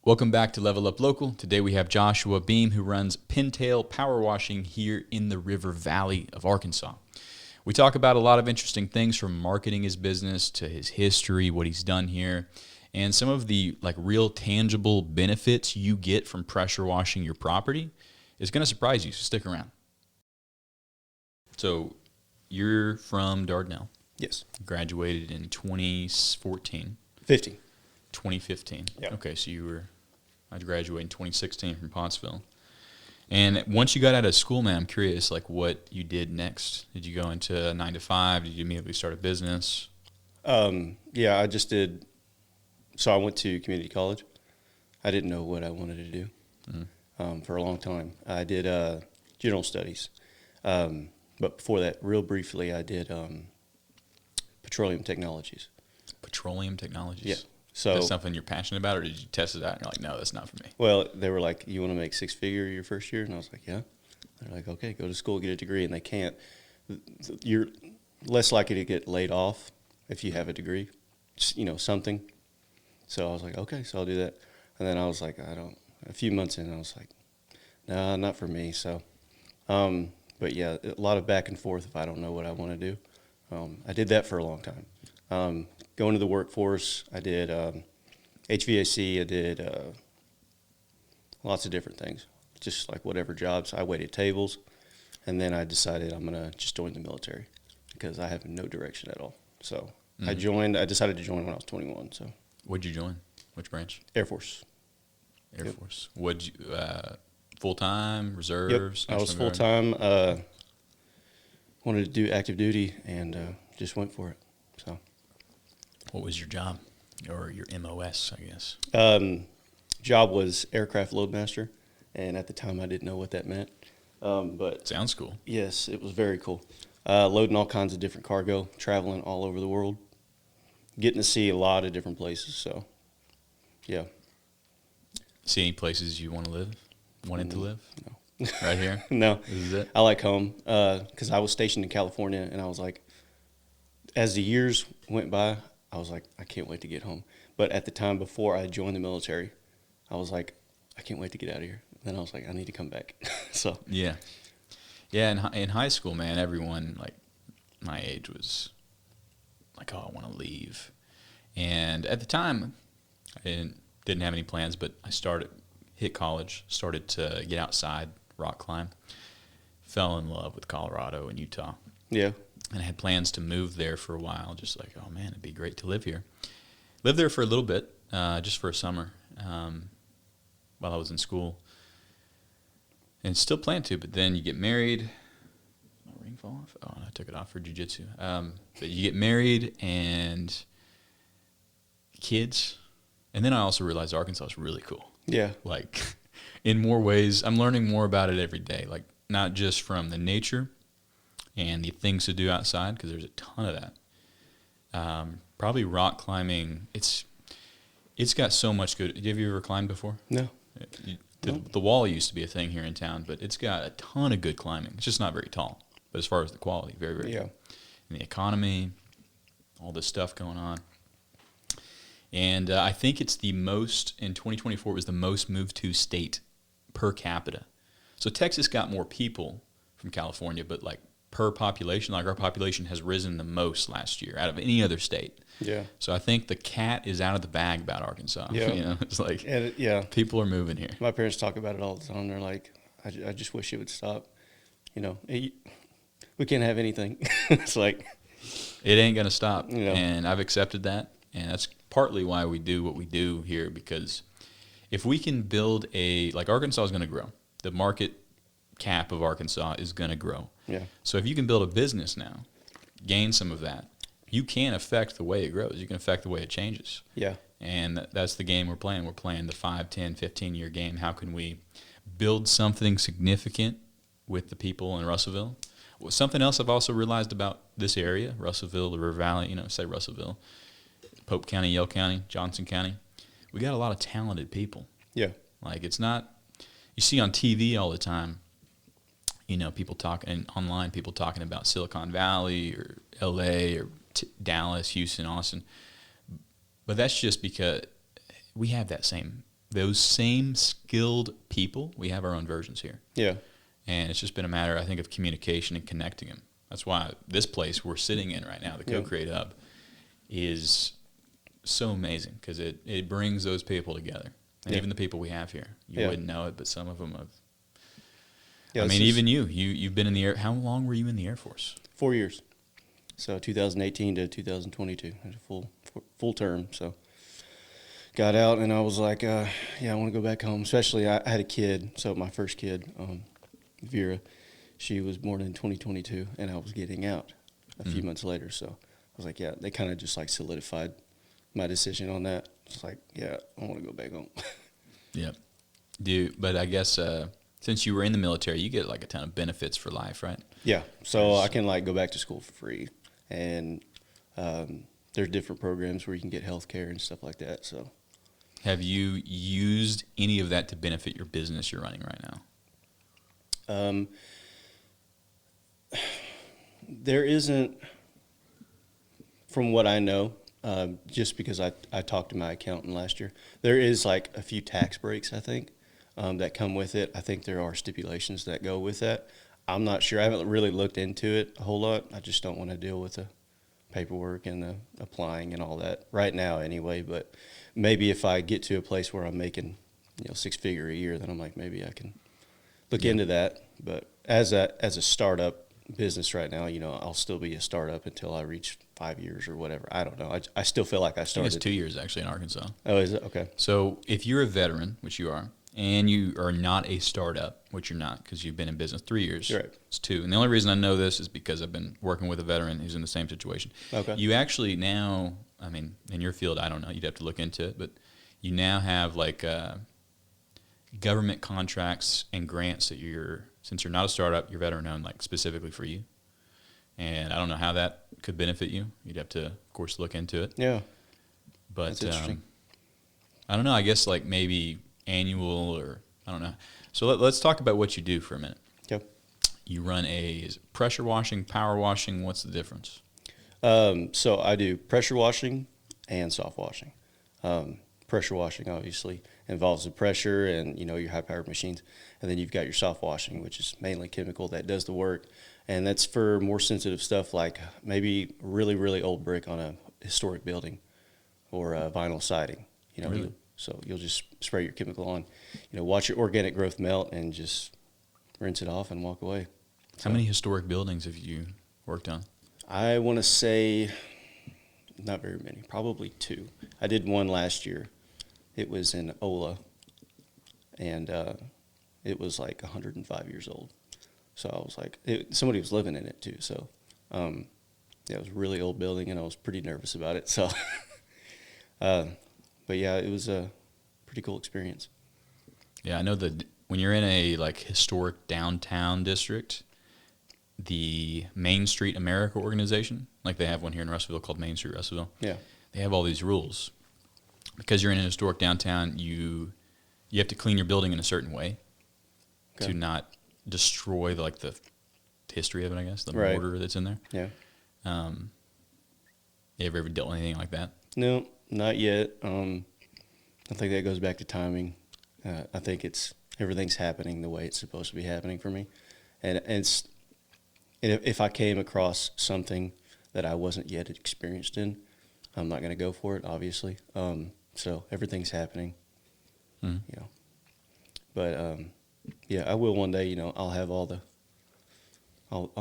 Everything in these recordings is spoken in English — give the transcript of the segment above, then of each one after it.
Welcome back to Level Up Local. Today we have Joshua Beam, who runs Pintail Powerwashing here in the River Valley of Arkansas. We talk about a lot of interesting things, from marketing his business to his history, what he's done here, and some of the real tangible benefits you get from pressure washing your property is going to surprise you, so stick around. So you're from Dardanelle. Yes. Graduated in 2014. 15. 2015. Yep. Okay, so I graduated in 2016 from Pottsville. And once you got out of school, man, I'm curious, what you next. Did you go into a 9 to 5? Did you immediately start a business? Yeah, I just did. So I went to community college. I didn't know what I wanted to do for a long time. I did general studies. But before that, real briefly, I did petroleum technologies. Petroleum technologies? Yeah. So that's something you're passionate about, or did you test it out and you're like, no, that's not for me? Well, they were like, you want to make six-figure your first year? And I was like, yeah. They're like, okay, go to school, get a degree. And they can't. You're less likely to get laid off if you have a degree, something. So I was like, okay, so I'll do that. And then I was like, a few months in, I was like, nah, not for me. So, but yeah, a lot of back and forth if I don't know what I want to do. I did that for a long time. Going to the workforce, I did HVAC, I did lots of different things, just whatever jobs. I waited tables, and then I decided I'm going to just join the military because I have no direction at all. So I decided to join when I was 21. So What'd you join? Which branch? Air Force. Air Force. What'd you, full-time, reserves? Yep, I was full-time, wanted to do active duty, and just went for it. So. What was your job, or your MOS, I guess? Job was aircraft loadmaster, and at the time I didn't know what that meant. But sounds cool. Yes, it was very cool. Loading all kinds of different cargo, traveling all over the world, getting to see a lot of different places. So, yeah. See any places you want to live? Wanted to live? No. Right here? No. This is it? I like home because I was stationed in California, and I was like, as the years went by, I was like, I can't wait to get home. But at the time before I joined the military, I was like, I can't wait to get out of here. And then I was like, I need to come back. So yeah. In high school, man, everyone my age was like, oh, I want to leave. And at the time, I didn't have any plans, but I hit college, started to get outside, rock climb, fell in love with Colorado and Utah. Yeah. And I had plans to move there for a while, just oh, man, it'd be great to live here. Lived there for a little bit, just for a summer, while I was in school. And still plan to, but then you get married. Did my ring fall off? Oh, I took it off for jiu-jitsu. But you get married and kids. And then I also realized Arkansas is really cool. Yeah. In more ways, I'm learning more about it every day. Not just from the nature and the things to do outside, because there's a ton of that. Probably rock climbing. It's got so much good. Have you ever climbed before? No. The wall used to be a thing here in town, but it's got a ton of good climbing. It's just not very tall, but as far as the quality, very, very good. And the economy, all this stuff going on. And I think it's the most, in 2024, it was the most moved to state per capita. So Texas got more people from California, but per population, our population has risen the most last year out of any other state. Yeah. So I think the cat is out of the bag about Arkansas. Yeah. It's people are moving here. My parents talk about it all the time. They're like, I just wish it would stop. We can't have anything. It's like, it ain't going to stop. Yeah. And I've accepted that. And that's partly why we do what we do here, because if we can build Arkansas is going to grow. The market cap of Arkansas is going to grow. Yeah. So if you can build a business now, gain some of that, you can affect the way it grows. You can affect the way it changes. Yeah. And that's the game we're playing. We're playing the 5, 10, 15-year game. How can we build something significant with the people in Russellville? Well, something else I've also realized about this area, Russellville, the River Valley, say Russellville, Pope County, Yell County, Johnson County, we got a lot of talented people. Yeah. It's not, you see on TV all the time, people talking online, people talking about Silicon Valley or LA or Dallas, Houston, Austin. But that's just because we have that same those same skilled people, we have our own versions here. Yeah. And it's just been a matter, I think, of communication and connecting them. That's why this place we're sitting in right now, the Co-Create Hub, is so amazing because it brings those people together. And even the people we have here, you wouldn't know it, but some of them have. Yeah, I mean, even you've been in the Air. How long were you in the Air Force? 4 years. So 2018 to 2022, full term. So got out and I was like, I want to go back home. Especially I had a kid, so my first kid, Vera, she was born in 2022, and I was getting out a few months later. So I was like, they kind of just like solidified my decision on that. It's like, I want to go back home. Yep. But I guess since you were in the military, you get like a ton of benefits for life, right? Yeah. So I can like go back to school for free, and there's different programs where you can get health care and stuff like that. So, have you used any of that to benefit your business you're running right now? There isn't, from what I know, just because I talked to my accountant last year, there is like a few tax breaks, I think, that come with it. I think there are stipulations that go with that. I'm not sure. I haven't really looked into it a whole lot. I just don't want to deal with the paperwork and the applying and all that right now anyway. But maybe if I get to a place where I'm making, $6-figure a year, then I'm like, maybe I can look into that. But as a startup business right now, I'll still be a startup until I reach 5 years or whatever. I don't know. I still feel like I started. I think it's 2 years actually in Arkansas. Oh, is it? Okay. So if you're a veteran, which you are, and you are not a startup, which you're not because you've been in business 3 years, right. It's 2. And the only reason I know this is because I've been working with a veteran who's in the same situation. Okay. You actually now, I mean, in your field, I don't know, you'd have to look into it, but you now have like government contracts and grants that since you're not a startup, you're veteran owned, like specifically for you. And I don't know how that could benefit you. You'd have to, of course, look into it. Yeah. But that's interesting. I don't know. I guess like maybe annual or I don't know. So let's talk about what you do for a minute. Okay. You run is it pressure washing, power washing. What's the difference? So I do pressure washing and soft washing. Pressure washing obviously involves the pressure and your high-powered machines, and then you've got your soft washing, which is mainly chemical that does the work, and that's for more sensitive stuff like maybe really, really old brick on a historic building or vinyl siding. Really? So you'll just spray your chemical on, watch your organic growth melt and just rinse it off and walk away. How many historic buildings have you worked on? I want to say not very many, probably 2. I did one last year. It was in Ola, and it was like 105 years old. So I was like, somebody was living in it too. So it was a really old building, and I was pretty nervous about it. So, but yeah, it was a pretty cool experience. Yeah, I know that when you're in a like historic downtown district, the Main Street America organization, like they have one here in Russellville called Main Street Russellville. Yeah, they have all these rules. Because you're in a historic downtown, you have to clean your building in a certain way to not destroy the history of it, I guess, the mortar that's in there. Yeah. You ever dealt with anything like that? No, not yet. I think that goes back to timing. I think everything's happening the way it's supposed to be happening for me, and if I came across something that I wasn't yet experienced in, I'm not going to go for it, obviously. So everything's happening, But I will one day. I'll have all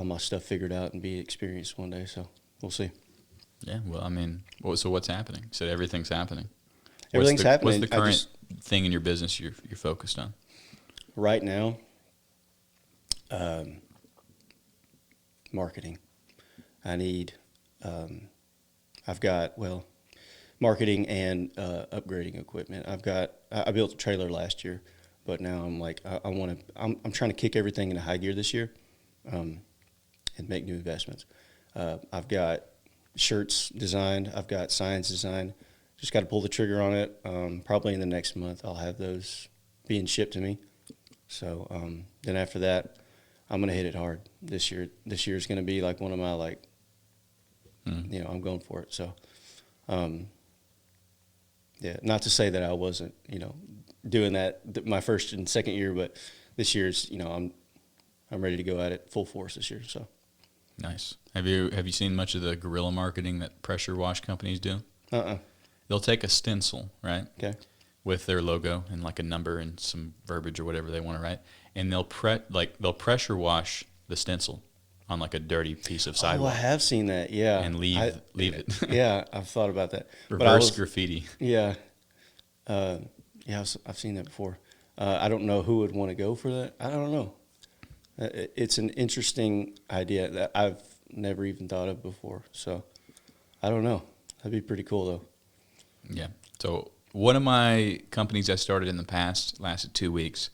my stuff figured out and be experienced one day. So we'll see. Yeah. Well, I mean, so what's happening? You said everything's happening. Everything's happening. What's the current thing in your business you're focused on? Right now, marketing. I need. I've got marketing and upgrading equipment. I built a trailer last year, but now I'm like I'm trying to kick everything into high gear this year, and make new investments. I've got shirts designed. I've got signs designed. Just got to pull the trigger on it. Probably in the next month I'll have those being shipped to me. So then after that, I'm gonna hit it hard this year. This year is gonna be like one of my I'm going for it. So. Yeah, not to say that I wasn't, doing that my first and second year, but this year's, I'm ready to go at it full force this year. So nice. Have you seen much of the guerrilla marketing that pressure wash companies do? They'll take a stencil, right? Okay. With their logo and like a number and some verbiage or whatever they want to write, and they'll pressure wash the stencil on like a dirty piece of sidewalk. Oh, I have seen that. Yeah. And leave it. Yeah, I've thought about that. Reverse graffiti. Yeah. I've seen that before. I don't know who would want to go for that. I don't know. It's an interesting idea that I've never even thought of before. So I don't know. That'd be pretty cool though. Yeah. So one of my companies I started in the past lasted 2 weeks.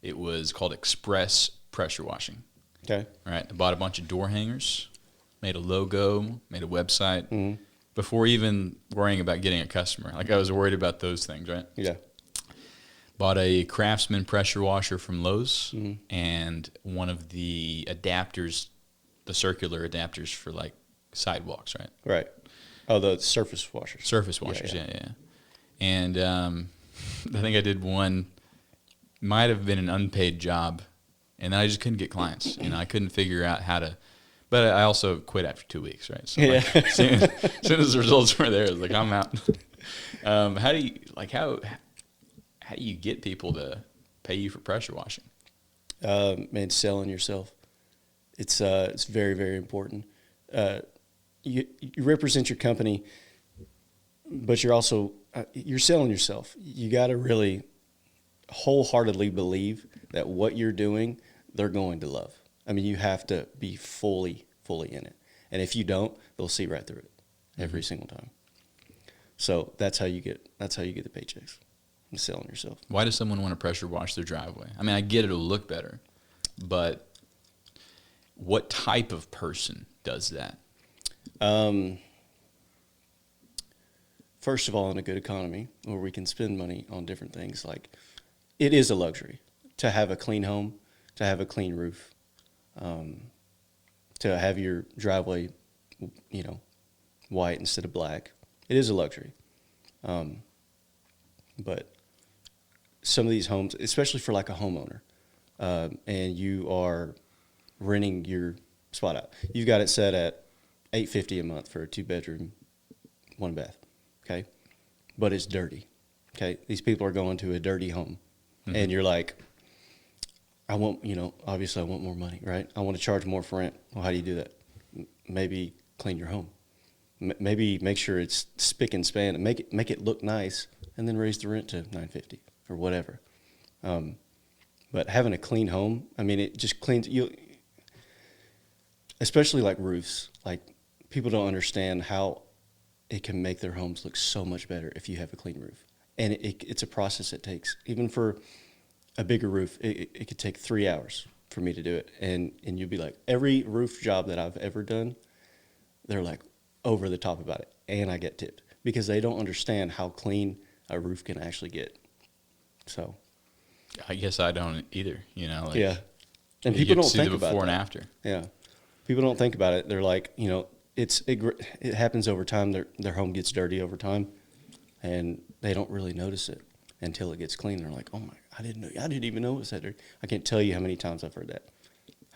It was called Express Pressure Washing. Okay. All right. I bought a bunch of door hangers, made a logo, made a website before even worrying about getting a customer. Like I was worried about those things, right? Yeah. Bought a Craftsman pressure washer from Lowe's and one of the adapters, the circular adapters for like sidewalks, right? Right. Oh, the surface washers. Surface washers, yeah. And I think I did one, might have been an unpaid job, and then I just couldn't get clients. I couldn't figure out how to, but I also quit after 2 weeks, right? So like, as soon as the results were there, I was like, I'm out. How do you get people to pay you for pressure washing? Man, selling yourself. It's very, very important. You represent your company, but you're also you're selling yourself. You got to really wholeheartedly believe that what you're doing, they're going to love. I mean, you have to be fully in it. And if you don't, they'll see right through it every single time. So that's how you get the paychecks. Selling yourself. Why does someone want to pressure wash their driveway? I mean, I get it'll look better, but what type of person does that? First of all, in a good economy where we can spend money on different things, like it is a luxury to have a clean home, to have a clean roof, to have your driveway, white instead of black. It is a luxury. But some of these homes, especially for like a homeowner, and you are renting your spot out, you've got it set at $850 a month for a 2-bedroom, 1-bath, okay? But it's dirty, okay? These people are going to a dirty home, and you're like, I want, obviously I want more money, right? I want to charge more for rent. Well, how do you do that? Maybe clean your home. Maybe make sure it's spick and span and make it look nice, and then raise the rent to $950 or whatever. But having a clean home, I mean, it just cleans you. Especially like roofs, like people don't understand how it can make their homes look so much better if you have a clean roof. And it's a process it takes. Even for a bigger roof, it could take 3 hours for me to do it. And you'll be like, every roof job that I've ever done, they're like over the top about it. And I get tipped because they don't understand how clean a roof can actually get. So I guess I don't either, yeah. And you people don't see think the about before that. and after. Yeah. People don't think about it. They're like, it happens over time. Their home gets dirty over time, and they don't really notice it until it gets clean. They're like, oh my, I didn't even know it was that dirty. I can't tell you how many times I've heard that.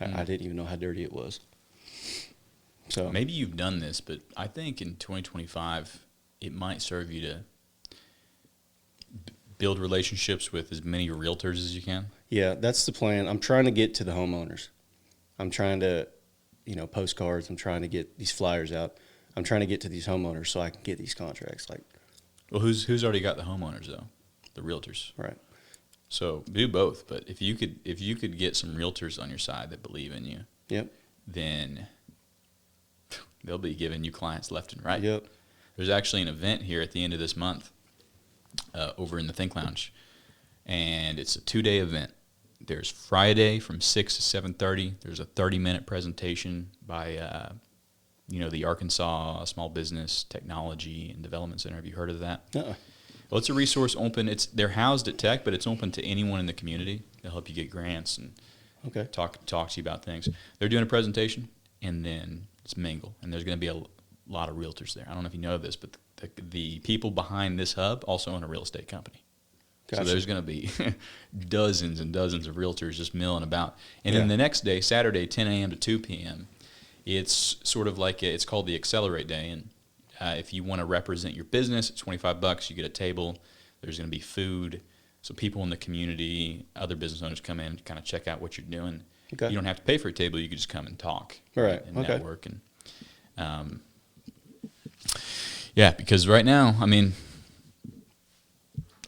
I didn't even know how dirty it was. So maybe you've done this, but I think in 2025 it might serve you to build relationships with as many realtors as you can. Yeah, that's the plan. I'm trying to get to the homeowners. I'm trying to, postcards. I'm trying to get these flyers out. I'm trying to get to these homeowners so I can get these contracts. Like, well, who's already got the homeowners though? The realtors. Right. So do both. But if you could get some realtors on your side that believe in you, yep, then they'll be giving you clients left and right. Yep. There's actually an event here at the end of this month over in the Think Lounge, and it's a 2-day event. There's Friday from 6 to 7:30. There's a 30-minute presentation by, the Arkansas Small Business Technology and Development Center. Have you heard of that? Uh-uh. Well, it's a resource open. They're housed at Tech, but it's open to anyone in the community. They'll help you get grants and talk to you about things. They're doing a presentation, and then it's mingle. And there's going to be a lot of realtors there. I don't know if you know this, but the people behind this hub also own a real estate company. Gotcha. So there's going to be dozens and dozens of realtors just milling about. And then the next day, Saturday, 10 a.m. to 2 p.m., it's sort of like it's called the Accelerate Day. And if you want to represent your business, it's $25. You get a table. There's going to be food. So people in the community, other business owners come in, kind of check out what you're doing. Okay. You don't have to pay for a table. You can just come and talk and network. And because right now, I mean,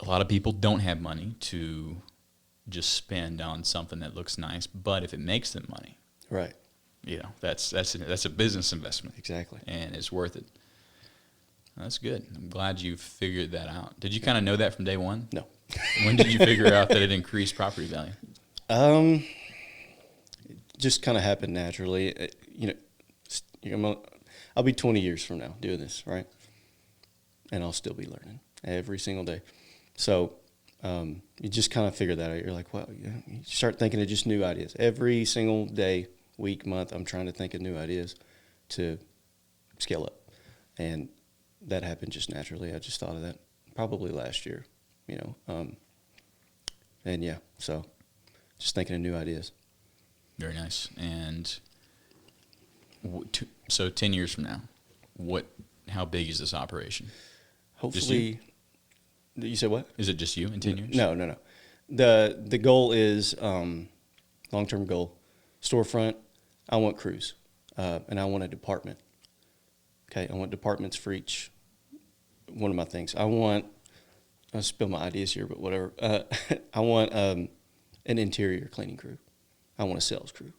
a lot of people don't have money to just spend on something that looks nice, but if it makes them money, right? That's a business investment. Exactly. And it's worth it. That's good. I'm glad you figured that out. Did you kind of know that from day one? No. When did you figure out that it increased property value? It just kind of happened naturally. I'll be 20 years from now doing this, right? And I'll still be learning every single day. So you just kind of figure that out. You're like, well, you start thinking of just new ideas. Every single day, week, month, I'm trying to think of new ideas to scale up. And that happened just naturally. I just thought of that probably last year, so just thinking of new ideas. Very nice. And so 10 years from now, how big is this operation? Hopefully, you said what? Is it just you in 10 years? No. The goal is, long-term goal, storefront. I want crews, and I want a department. Okay, I want departments for each one of my things. I'll spill my ideas here, but whatever. I want an interior cleaning crew. I want a sales crew.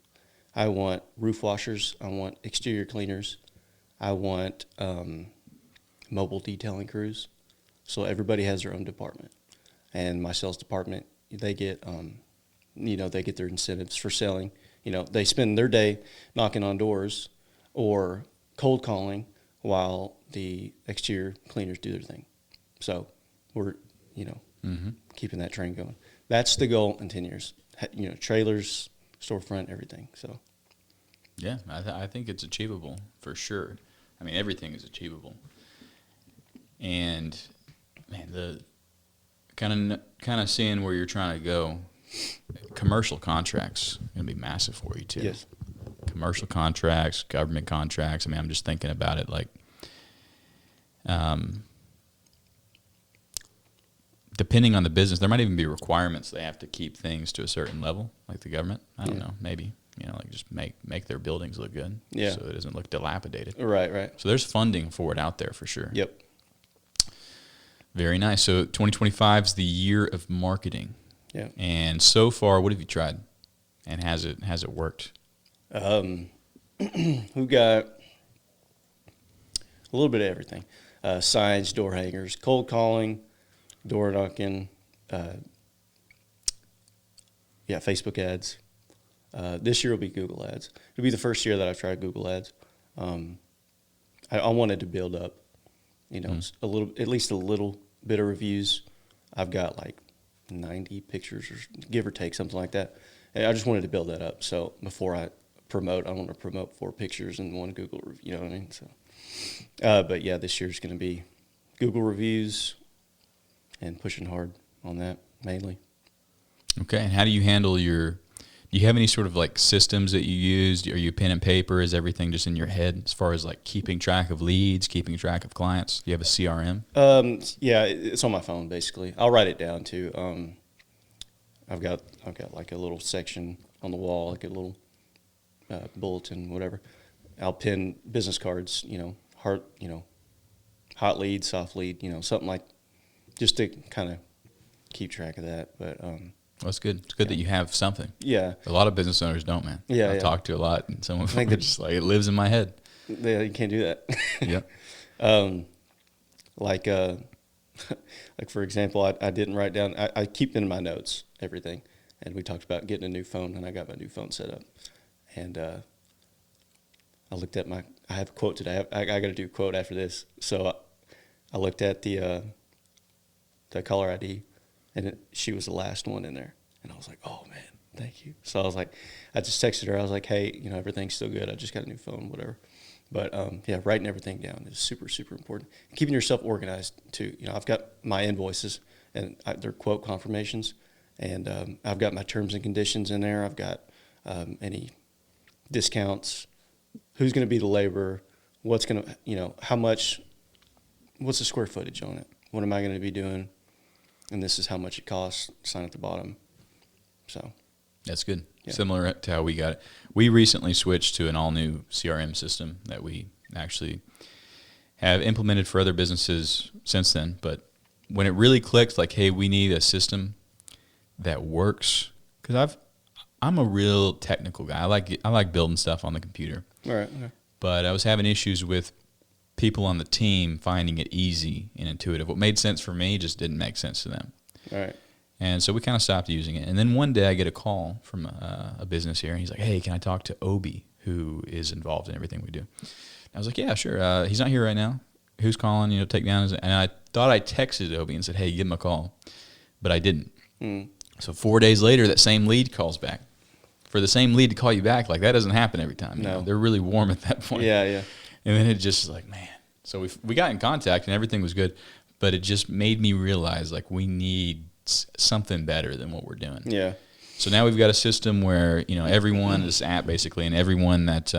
I want roof washers. I want exterior cleaners. I want mobile detailing crews. So everybody has their own department. And my sales department, they get, they get their incentives for selling. They spend their day knocking on doors or cold calling while the exterior cleaners do their thing. So we're, keeping that train going. That's the goal in 10 years. Trailers, storefront, everything. So, yeah, I think it's achievable for sure. I mean, everything is achievable. And man, the kind of seeing where you're trying to go. Commercial contracts going to be massive for you too. Yes. Commercial contracts, government contracts. I mean, I'm just thinking about it like, depending on the business, there might even be requirements they have to keep things to a certain level, like the government. I don't know, maybe like just make their buildings look good, so it doesn't look dilapidated. Right. So there's funding for it out there for sure. Yep. Very nice. So 2025 is the year of marketing. Yeah. And so far, what have you tried? And has it worked? We've got a little bit of everything. Signs, door hangers, cold calling, door knocking, Facebook ads. This year will be Google ads. It'll be the first year that I've tried Google ads. I wanted to build up, at least a little bit of reviews. I've got like 90 pictures, or give or take, something like that. And I just wanted to build that up. So before I promote, I want to promote 4 pictures and 1 Google review. You know what I mean? So, but yeah, this year's going to be Google reviews and pushing hard on that mainly. Okay. And how do you handle do you have any sort of like systems that you use? Are you pen and paper? Is everything just in your head as far as like keeping track of leads, keeping track of clients? Do you have a CRM? Yeah, it's on my phone basically. I'll write it down too. I've got like a little section on the wall, like a little bulletin, whatever. I'll pin business cards, hot lead, soft lead, something like, just to kind of keep track of that. But well, that's good. It's good that you have something. Yeah. A lot of business owners don't, man. Yeah. I talk to a lot, and some of them are just like, it lives in my head. Yeah, you can't do that. Yep. Like for example, I didn't write down. I keep in my notes everything, and we talked about getting a new phone, and I got my new phone set up, and I looked at I have a quote today. I got to do a quote after this, so I looked at the caller ID. And she was the last one in there. And I was like, oh, man, thank you. So I was like, I just texted her. I was like, hey, everything's still good. I just got a new phone, whatever. But yeah, writing everything down is super, super important. Keeping yourself organized too. You know, I've got my invoices and they're quote confirmations, and I've got my terms and conditions in there. I've got any discounts, who's going to be the laborer, what's going to, you know, how much, what's the square footage on it? What am I going to be doing? And this is how much it costs, sign at the bottom. So that's good. Yeah. Similar to how we got it. We recently switched to an all-new CRM system that we actually have implemented for other businesses since then. But when it really clicked, like, hey, we need a system that works, because I'm a real technical guy. I like building stuff on the computer. all right. Okay. But I was having issues with people on the team finding it easy and intuitive. What made sense for me just didn't make sense to them. All right. And so we kind of stopped using it. And then one day I get a call from a business here, and he's like, hey, can I talk to Obi, who is involved in everything we do? And I was like, yeah, sure. He's not here right now. Who's calling? You know, take down his... And I thought I texted Obi and said, hey, give him a call. But I didn't. So 4 days later, that same lead calls back. For the same lead to call you back, like, that doesn't happen every time. You know? They're really warm at that point. Yeah, yeah. And then it just like, man. So we got in contact and everything was good, but it just made me realize, like, we need something better than what we're doing. Yeah. So now we've got a system where, you know, everyone, this app basically, and everyone that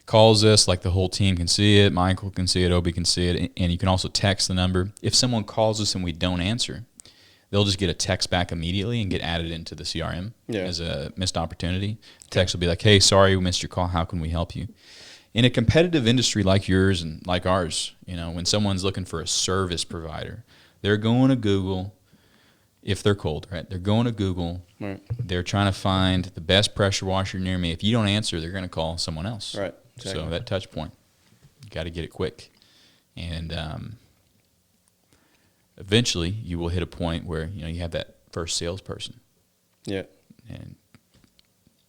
calls us, like, the whole team can see it, Michael can see it, Obi can see it, and you can also text the number. If someone calls us and we don't answer, they'll just get a text back immediately and get added into the CRM as a missed opportunity. The text will be like, hey, sorry we missed your call. How can we help you? In a competitive industry like yours and like ours, you know, when someone's looking for a service provider, they're going to Google, if they're cold, right? They're going to Google. Right. They're trying to find the best pressure washer near me. If you don't answer, they're going to call someone else. Right. Exactly. So that touch point, you got to get it quick. And eventually you will hit a point where, you know, you have that first salesperson. Yeah. And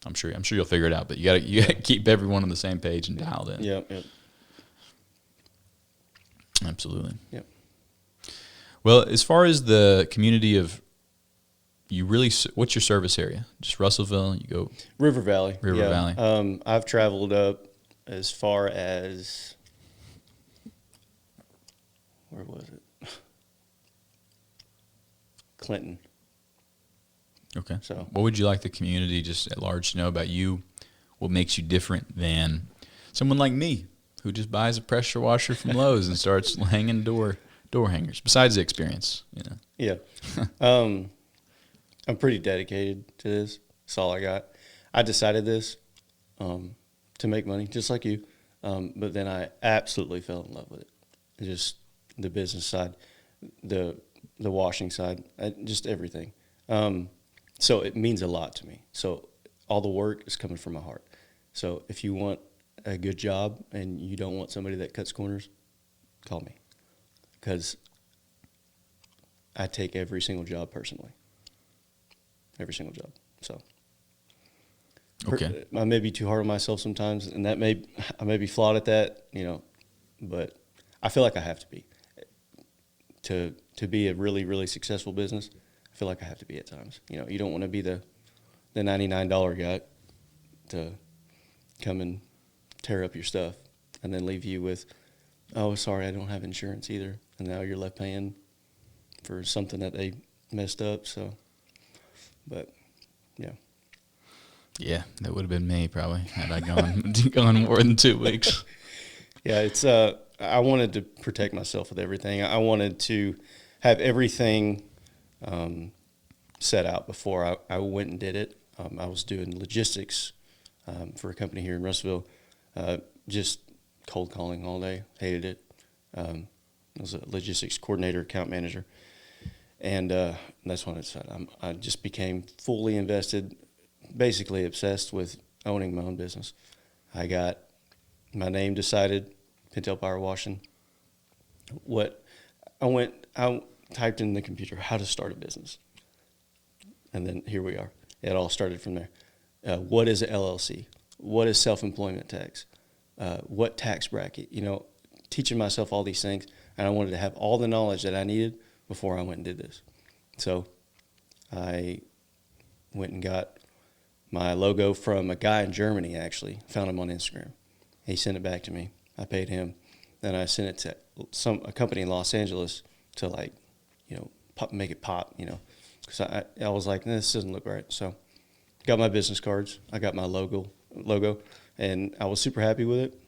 I'm sure you'll figure it out, but you gotta keep everyone on the same page and dialed in. Yep. Yep. Absolutely. Yep. Well, as far as the community of, what's your service area? Just Russellville? You go River Valley. River Valley. I've traveled up as far as, where was it? Clinton. Okay. So what would you like the community just at large to know about you? What makes you different than someone like me who just buys a pressure washer from Lowe's and starts hanging door hangers? Besides the experience, you know. Yeah. I'm pretty dedicated to this. That's all I got. I decided this to make money, just like you. But then I absolutely fell in love with it. Just the business side, the washing side, just everything. So it means a lot to me. So all the work is coming from my heart. So if you want a good job and you don't want somebody that cuts corners, call me. Because I take every single job personally. Every single job. So okay. I may be too hard on myself sometimes, and I may be flawed at that, you know, but I feel like I have to be. To be a really, really successful business, I feel like I have to be at times. You know, you don't want to be the $99 guy to come and tear up your stuff and then leave you with, oh, sorry, I don't have insurance either. And now you're left paying for something that they messed up. So, but, yeah. Yeah, that would have been me probably had I gone more than 2 weeks. Yeah, it's I wanted to protect myself with everything. I wanted to have everything set out before I went and did it. I was doing logistics for a company here in Russellville, just cold calling all day. Hated it. I was a logistics coordinator, account manager, and that's when I decided I just became fully invested, basically obsessed with owning my own business. I got my name decided, Pintail Powerwashing. I typed in the computer how to start a business, and then here we are. It all started from there. What is an LLC? What is self-employment tax? What tax bracket? You know, teaching myself all these things, and I wanted to have all the knowledge that I needed before I went and did this. So I went and got my logo from a guy in Germany, actually. Found him on Instagram. He sent it back to me. I paid him. Then I sent it to a company in Los Angeles to like, make it pop, because I was like, this doesn't look right. So got my business cards. I got my logo, and I was super happy with it.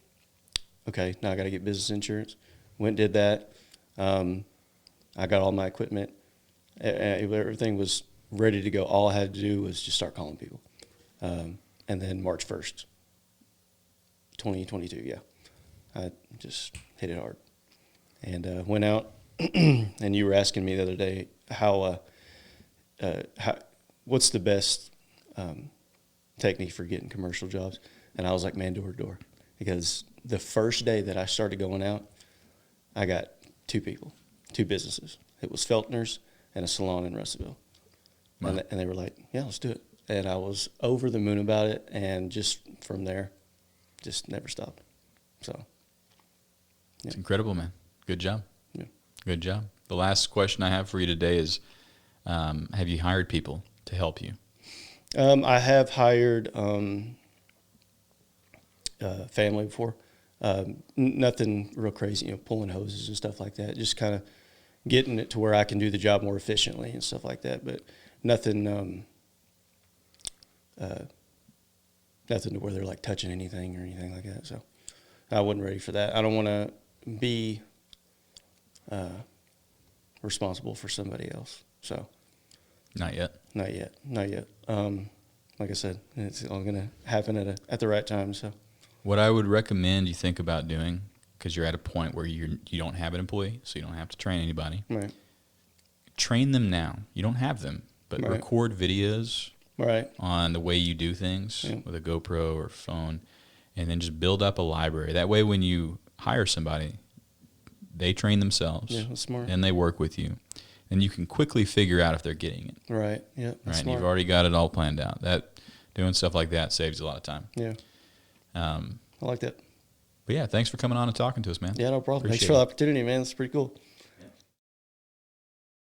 Okay, now I got to get business insurance. Went and did that. I got all my equipment. Everything was ready to go. All I had to do was just start calling people. And then March 1st, 2022, yeah, I just hit it hard. And went out, and you were asking me the other day what's the best technique for getting commercial jobs? And I was like, man, door to door. Because the first day that I started going out, I got two businesses. It was Feltner's and a salon in Russellville. Wow. And they were like, yeah, let's do it. And I was over the moon about it, and just from there, just never stopped. So, yeah. It's incredible, man. Good job. Yeah. Good job. The last question I have for you today is, have you hired people to help you? I have hired family before. Nothing real crazy, pulling hoses and stuff like that. Just kind of getting it to where I can do the job more efficiently and stuff like that. But nothing, nothing to where they're like touching anything or anything like that. So I wasn't ready for that. I don't want to be responsible for somebody else. So Not yet. Like I said, it's all going to happen at the right time. So what I would recommend you think about doing, because you're at a point where you don't have an employee, so you don't have to train anybody. Right. Train them now. You don't have them, but right. record videos right. on the way you do things yeah. with a GoPro or phone, and then just build up a library. That way when you hire somebody, they train themselves. Yeah, that's smart. And they work with you. And you can quickly figure out if they're getting it. Right, yeah, that's right. smart. You've already got it all planned out. Doing stuff like that saves you a lot of time. Yeah. I like that. But yeah, thanks for coming on and talking to us, man. Yeah, no problem. Appreciate Thanks for the opportunity, man. It's pretty cool.